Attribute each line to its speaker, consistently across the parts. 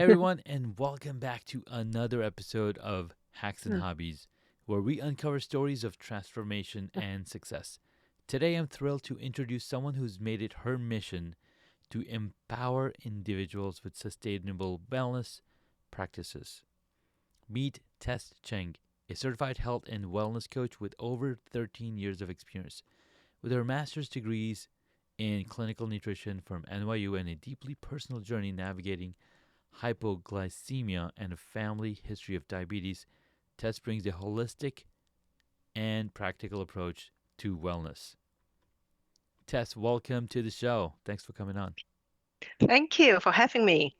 Speaker 1: Hey everyone, and welcome back to another episode of Hacks and
Speaker 2: Mm,
Speaker 1: Hobbies, where we uncover stories of transformation
Speaker 2: mm.
Speaker 1: and success. Today, I'm thrilled to introduce someone who's made it her mission to empower individuals with sustainable wellness practices. Meet Tess Cheng, a certified health and wellness coach with over 13 years of experience. With her master's degrees in clinical nutrition from NYU and a deeply personal journey navigating hypoglycemia, and a family history of diabetes, Tess brings a holistic and practical approach to wellness. Tess, welcome to the show. Thanks for coming on.
Speaker 2: Thank you for having me.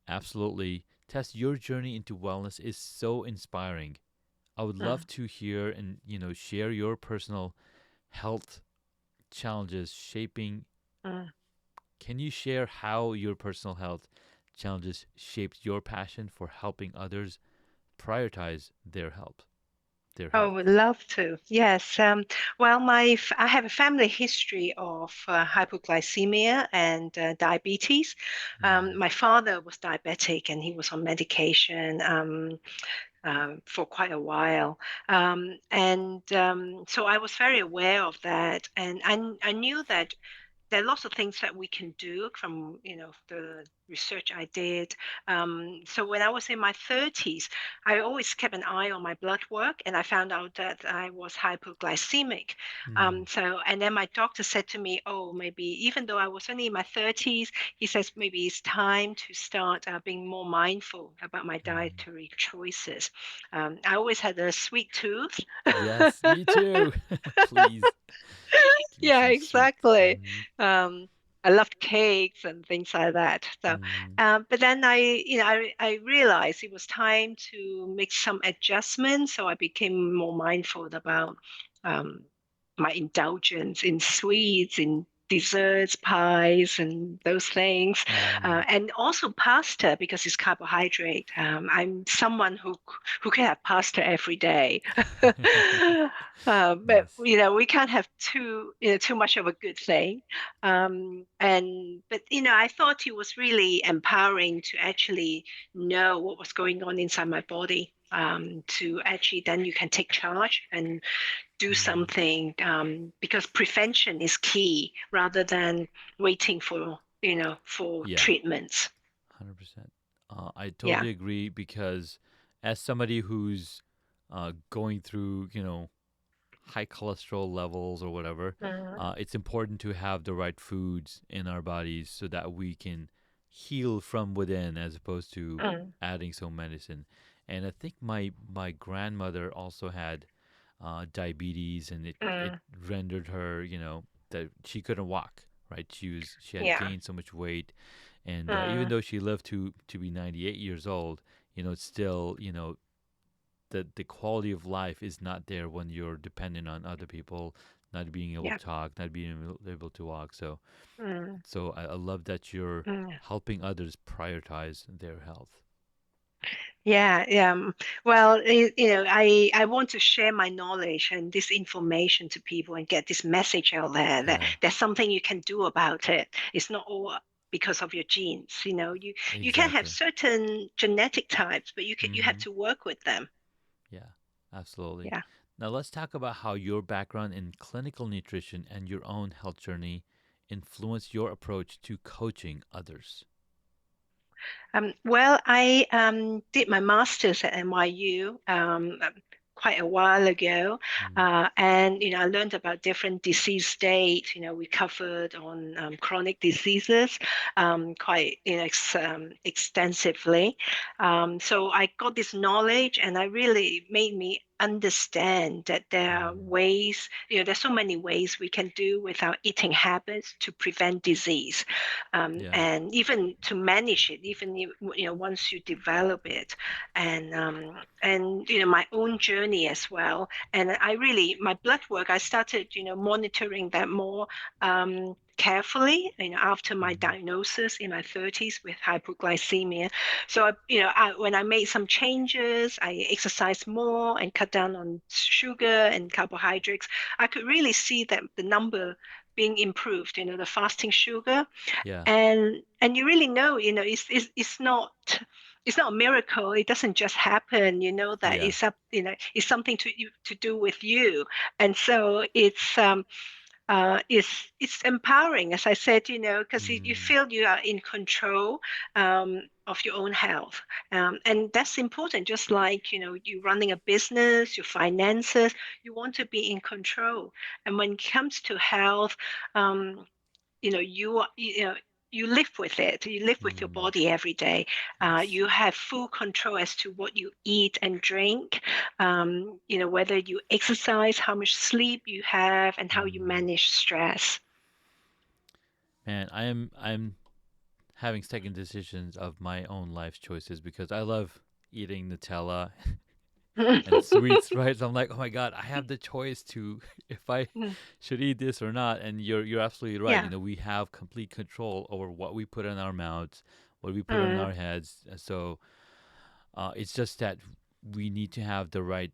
Speaker 1: Absolutely. Tess, your journey into wellness is so inspiring. I would love
Speaker 2: Mm,
Speaker 1: to hear and, share your personal health challenges shaping.
Speaker 2: mm.
Speaker 1: Can you share how your personal health challenges shaped your passion for helping others prioritize their health? Their
Speaker 2: I
Speaker 1: health.
Speaker 2: would love to. Yes. Well, I have a family history of hypoglycemia and diabetes.
Speaker 1: Mm,
Speaker 2: My father was diabetic and he was on medication for quite a while. So I was very aware of that. And I knew that there are lots of things that we can do from the research I did. So when I was in my 30s, I always kept an eye on my blood work, and I found out that I was hypoglycemic.
Speaker 1: mm.
Speaker 2: And then my doctor said to me, "Oh, maybe even though I was only in my 30s, he says maybe it's time to start being more mindful about my
Speaker 1: Mm.
Speaker 2: dietary choices." I always had a sweet tooth.
Speaker 1: Yes, me too. Please give me
Speaker 2: Yeah,
Speaker 1: some sweet.
Speaker 2: exactly.
Speaker 1: Mm,
Speaker 2: Um, I loved cakes and things like that. So,
Speaker 1: mm,
Speaker 2: but then I realized it was time to make some adjustments. So I became more mindful about um, my indulgence in sweets, in desserts, pies, and those things,
Speaker 1: mm.
Speaker 2: and also pasta because it's carbohydrate. I'm someone who can have pasta every day. But
Speaker 1: Nice.
Speaker 2: we can't have too much of a good thing. But I thought it was really empowering to actually know what was going on inside my body. To actually then you can take charge and do
Speaker 1: Mm.
Speaker 2: something because prevention is key rather than waiting for
Speaker 1: Yeah,
Speaker 2: treatments.
Speaker 1: 100%. I
Speaker 2: Yeah.
Speaker 1: totally agree because as somebody who's going through, high cholesterol levels or whatever,
Speaker 2: Mm,
Speaker 1: it's important to have the right foods in our bodies so that we can heal from within as opposed to
Speaker 2: mm,
Speaker 1: adding some medicine. And I think my grandmother also had diabetes, and it
Speaker 2: mm,
Speaker 1: rendered her, that she couldn't walk. Right, she had
Speaker 2: yeah.
Speaker 1: gained so much weight, and even
Speaker 2: Mm,
Speaker 1: though she lived to be 98 years old, it's still, the quality of life is not there when you're dependent on other people, not being able
Speaker 2: yeah.
Speaker 1: to talk, not being able to walk. So
Speaker 2: Mm,
Speaker 1: I love that you're
Speaker 2: mm.
Speaker 1: helping others prioritize their health.
Speaker 2: Yeah, yeah. Well, I want to share my knowledge and this information to people and get this message out there that
Speaker 1: Yeah,
Speaker 2: there's something you can do about it. It's not all because of your genes. You can have
Speaker 1: exactly.
Speaker 2: certain genetic types, but you have
Speaker 1: Hmm.
Speaker 2: to work with them.
Speaker 1: Yeah, absolutely.
Speaker 2: Yeah.
Speaker 1: Now let's talk about how your background in clinical nutrition and your own health journey influenced your approach to coaching others.
Speaker 2: Well, I did my master's at NYU quite a while ago,
Speaker 1: Mm.
Speaker 2: and I learned about different disease states. We covered on chronic diseases quite extensively. So I got this knowledge, and I really made me understand that there are
Speaker 1: Mm.
Speaker 2: ways. There's so many ways we can do with our eating habits to prevent disease
Speaker 1: Yeah.
Speaker 2: and even to manage it, even once you develop it, and my own journey as well. And I really my blood work, I started monitoring that more carefully, after my
Speaker 1: Mm.
Speaker 2: diagnosis in my 30s with hypoglycemia. So when I made some changes, I exercised more and cut down on sugar and carbohydrates. I could really see that the number being improved, the fasting sugar.
Speaker 1: Yeah.
Speaker 2: And you really know, it's not a miracle. It doesn't just happen. You know that
Speaker 1: Yeah.
Speaker 2: it's something to do with you. And so it's empowering, as I said, because you
Speaker 1: Mm,
Speaker 2: feel you are in control of your own health, and that's important. Just like you running a business, your finances, you want to be in control. And when it comes to health, um, you live with it. You live with your
Speaker 1: mm,
Speaker 2: body every day.
Speaker 1: yes.
Speaker 2: You have full control as to what you eat and drink. Whether you exercise, how much sleep you have, and how you
Speaker 1: Mm.
Speaker 2: manage stress.
Speaker 1: Man, I'm having second decisions of my own life choices because I love eating Nutella and sweets, right? So I'm like, oh my god, I have the choice to if I should eat this or not. And you're absolutely right.
Speaker 2: Yeah.
Speaker 1: We have complete control over what we put in our mouths, what we put in
Speaker 2: Mm,
Speaker 1: our heads. So it's just that we need to have the right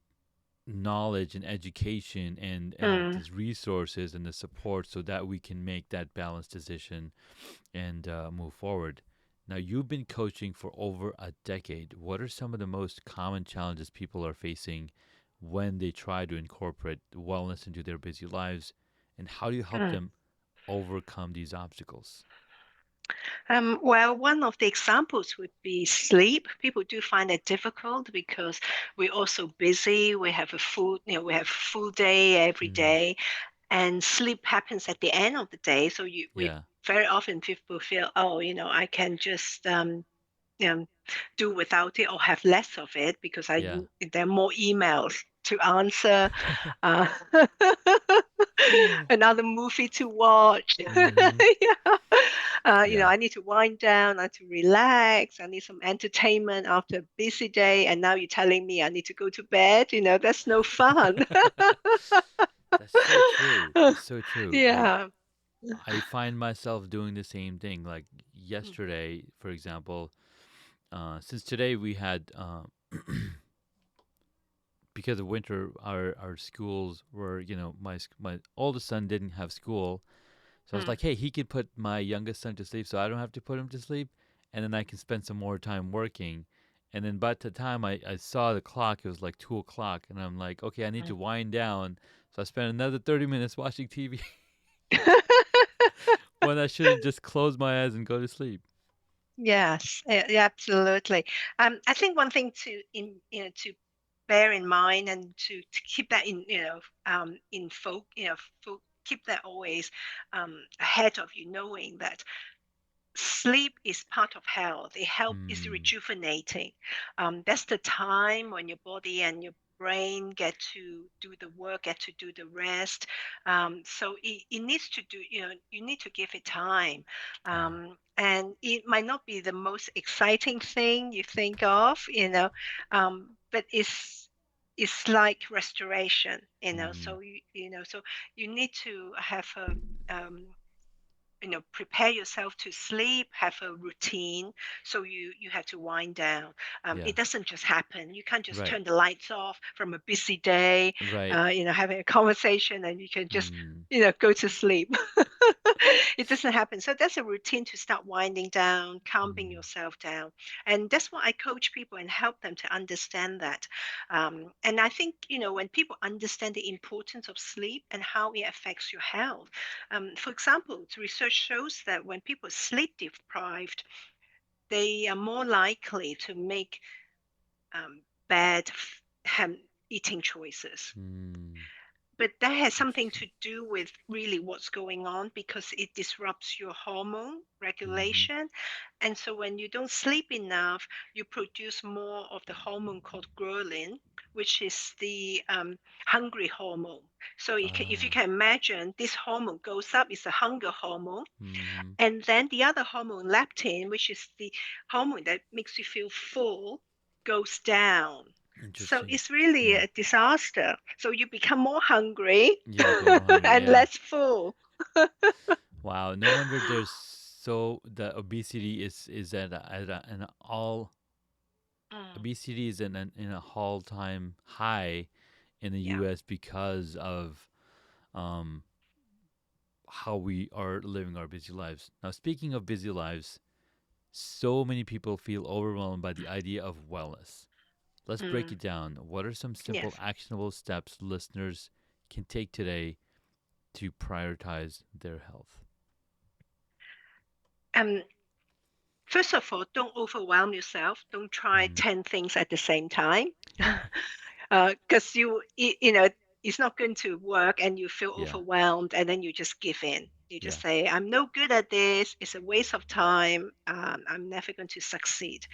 Speaker 1: knowledge and education and
Speaker 2: mm,
Speaker 1: these resources and the support so that we can make that balanced decision and move forward. Now, you've been coaching for over a decade. What are some of the most common challenges people are facing when they try to incorporate wellness into their busy lives? And how do you help
Speaker 2: mm.
Speaker 1: them overcome these obstacles?
Speaker 2: Well, one of the examples would be sleep. People do find it difficult because we're also busy. We have full day every
Speaker 1: Mm,
Speaker 2: day, and sleep happens at the end of the day. So we
Speaker 1: yeah,
Speaker 2: very often people feel, oh, I can just um, do without it or have less of it because
Speaker 1: yeah.
Speaker 2: there are more emails to answer, uh, another movie to watch.
Speaker 1: Mm-hmm.
Speaker 2: Yeah.
Speaker 1: Yeah.
Speaker 2: I need to wind down, I need to relax, I need some entertainment after a busy day, and now you're telling me I need to go to bed. That's no fun.
Speaker 1: That's so true. That's so true.
Speaker 2: Yeah.
Speaker 1: I find myself doing the same thing. Like
Speaker 2: Mm,
Speaker 1: yesterday, for example, since today we had because of winter, our schools were, my oldest son didn't have school, so I was
Speaker 2: mm,
Speaker 1: like, hey, he could put my youngest son to sleep, so I don't have to put him to sleep, and then I can spend some more time working. And then by the time I saw the clock, it was like 2 o'clock, and I'm like, okay, I need to
Speaker 2: mm.
Speaker 1: wind down. So I spent another 30 minutes watching TV when I should have just closed my eyes and go to sleep.
Speaker 2: Yes, yeah, absolutely. I think one thing to bear in mind and to keep that in keep that always ahead of you, knowing that sleep is part of health. Is
Speaker 1: Hmm.
Speaker 2: rejuvenating. That's the time when your body and your brain get to do the work, get to do the rest. So it needs to do, you need to give it time.
Speaker 1: Yeah.
Speaker 2: And it might not be the most exciting thing you think of, but it's like restoration,
Speaker 1: Hmm.
Speaker 2: so so you need to have a prepare yourself to sleep, have a routine. So you have to wind down.
Speaker 1: Yeah.
Speaker 2: It doesn't just happen. You can't just
Speaker 1: Right.
Speaker 2: turn the lights off from a busy day,
Speaker 1: Right.
Speaker 2: having a conversation, and you can just
Speaker 1: Hmm.
Speaker 2: go to sleep. It doesn't happen. So that's a routine to start winding down, calming
Speaker 1: Hmm.
Speaker 2: yourself down. And that's what I coach people and help them to understand that. And I think, when people understand the importance of sleep and how it affects your health. For example, the research shows that when people are sleep deprived, they are more likely to make bad eating choices.
Speaker 1: Hmm.
Speaker 2: But that has something
Speaker 1: Interesting.
Speaker 2: to do with really what's going on because it disrupts your hormone
Speaker 1: Hmm.
Speaker 2: regulation. And so when you don't sleep enough, you produce more of the hormone called ghrelin, which is the hungry hormone. So if you
Speaker 1: Ah.
Speaker 2: can imagine, this hormone goes up, it's a hunger hormone.
Speaker 1: Hmm.
Speaker 2: And then the other hormone, leptin, which is the hormone that makes you feel full, goes down. So
Speaker 1: Interesting.
Speaker 2: it's really
Speaker 1: Yeah.
Speaker 2: a disaster. So you become more hungry
Speaker 1: You become more hungry.
Speaker 2: and
Speaker 1: Yeah.
Speaker 2: less full.
Speaker 1: Wow. No wonder there's so the obesity is an all
Speaker 2: Mm,
Speaker 1: obesity is in a all time high in the
Speaker 2: yeah.
Speaker 1: U.S. because of um how we are living our busy lives. Now, speaking of busy lives, so many people feel overwhelmed by the idea of wellness. Let's break
Speaker 2: Mm,
Speaker 1: it down. What are some simple,
Speaker 2: yes.
Speaker 1: actionable steps listeners can take today to prioritize their health?
Speaker 2: Um, First of all, don't overwhelm yourself. Don't try
Speaker 1: Mm,
Speaker 2: 10 things at the same time. Because you know, it's not going to work and you feel
Speaker 1: yeah,
Speaker 2: overwhelmed and then you just give in. You just
Speaker 1: yeah.
Speaker 2: say, I'm no good at this. It's a waste of time. I'm never going to succeed.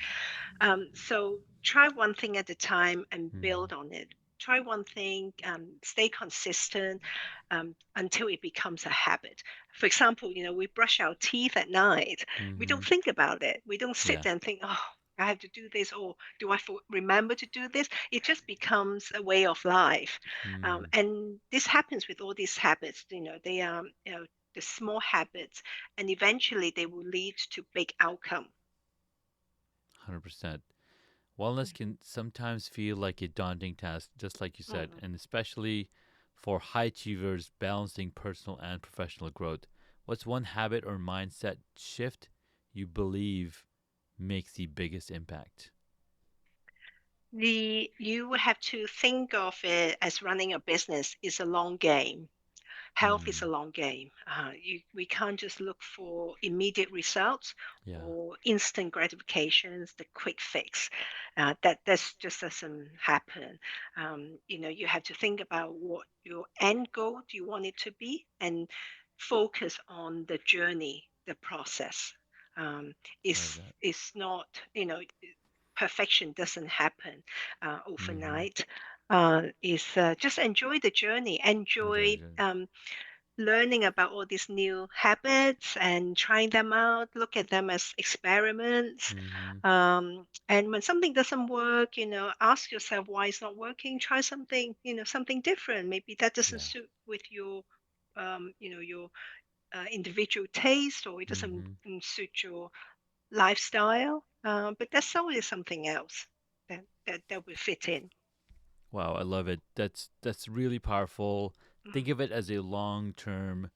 Speaker 2: So try one thing at a time and
Speaker 1: Mm-hmm.
Speaker 2: build on it. Try one thing, stay consistent until it becomes a habit. For example, we brush our teeth at night. We
Speaker 1: Mm-hmm.
Speaker 2: don't think about it. We don't sit
Speaker 1: Yeah.
Speaker 2: there and think, oh, I have to do this, or do I remember to do this? It just becomes a way of life.
Speaker 1: Mm,
Speaker 2: And this happens with all these habits. They are, the small habits, and eventually they will lead to big outcome.
Speaker 1: 100%. Wellness can sometimes feel like a daunting task, just like you said,
Speaker 2: Mm.
Speaker 1: and especially for high achievers balancing personal and professional growth. What's one habit or mindset shift you believe makes the biggest impact?
Speaker 2: You have to think of it as running a business is a long game. Health is a
Speaker 1: Mm,
Speaker 2: long game. We can't just look for immediate results
Speaker 1: yeah,
Speaker 2: or instant gratifications, the quick fix. That just doesn't happen. You have to think about what your end goal do you want it to be, and focus on the journey, the process. Um,
Speaker 1: love
Speaker 2: it's
Speaker 1: that.
Speaker 2: it's not perfection doesn't happen
Speaker 1: Mm-hmm.
Speaker 2: overnight. Is just enjoy the journey,
Speaker 1: Enjoy the
Speaker 2: enjoy
Speaker 1: journey.
Speaker 2: learning about all these new habits and trying them out. Look at them as experiments.
Speaker 1: Mm-hmm.
Speaker 2: And when something doesn't work, ask yourself why it's not working. Try something, something different. Maybe that doesn't
Speaker 1: Yeah.
Speaker 2: suit with your individual taste, or it doesn't
Speaker 1: Mm-hmm.
Speaker 2: suit your lifestyle. But there's always something else that will fit in.
Speaker 1: Wow, I love it. That's really powerful.
Speaker 2: Mm.
Speaker 1: Think of it as a long-term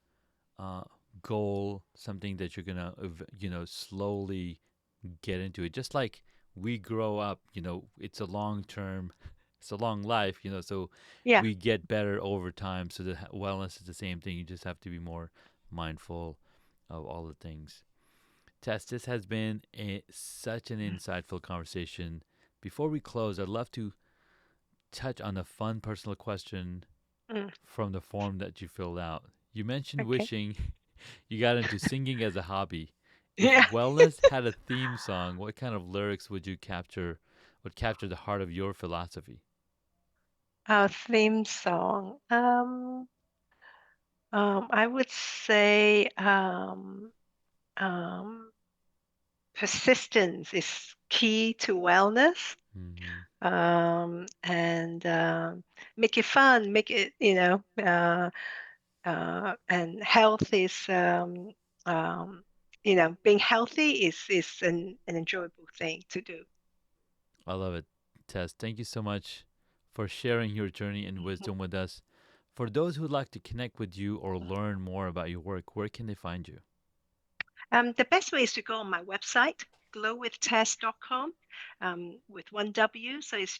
Speaker 1: uh, goal, something that you're gonna, slowly get into it. Just like we grow up, it's a long term, it's a long life, so
Speaker 2: Yeah.
Speaker 1: we get better over time. So the wellness is the same thing. You just have to be more mindful of all the things. Tess, this has been such an
Speaker 2: Mm.
Speaker 1: insightful conversation. Before we close, I'd love to touch on a fun personal question
Speaker 2: Mm.
Speaker 1: from the form that you filled out. You mentioned
Speaker 2: Okay.
Speaker 1: wishing you got into singing as a hobby. If
Speaker 2: Yeah.
Speaker 1: wellness had a theme song, what kind of lyrics would capture the heart of your philosophy?
Speaker 2: Our theme song. I would say um, persistence is key to wellness.
Speaker 1: Mm-hmm.
Speaker 2: And make it fun, make it, and health is, being healthy is an enjoyable thing to do.
Speaker 1: I love it. Tess, thank you so much for sharing your journey and wisdom with us. For those who'd like to connect with you or learn more about your work, where can they find you?
Speaker 2: The best way is to go on my website, glowwithtest.com, with one W. So it's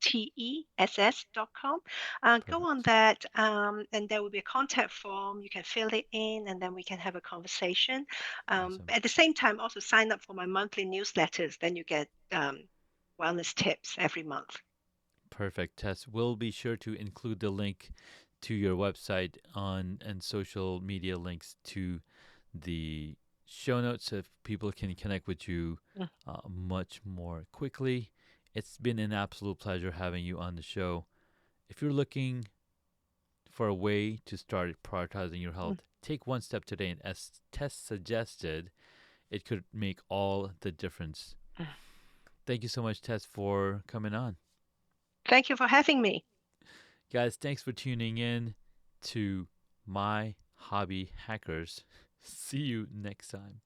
Speaker 2: glowithtess.com. Go on
Speaker 1: Perfect.
Speaker 2: that, and there will be a contact form. You can fill it in, and then we can have a conversation.
Speaker 1: Awesome.
Speaker 2: At the same time, also sign up for my monthly newsletters. Then you get wellness tips every month.
Speaker 1: Perfect, Tess. We'll be sure to include the link to your website on and social media links to the show notes so if people can connect with you
Speaker 2: Mm.
Speaker 1: much more quickly. It's been an absolute pleasure having you on the show. If you're looking for a way to start prioritizing your
Speaker 2: Mm.
Speaker 1: health, take one step today, and as Tess suggested, it could make all the difference.
Speaker 2: Mm.
Speaker 1: Thank you so much, Tess, for coming on.
Speaker 2: Thank you for having me.
Speaker 1: Guys, thanks for tuning in to My Hobby Hackers. See you next time.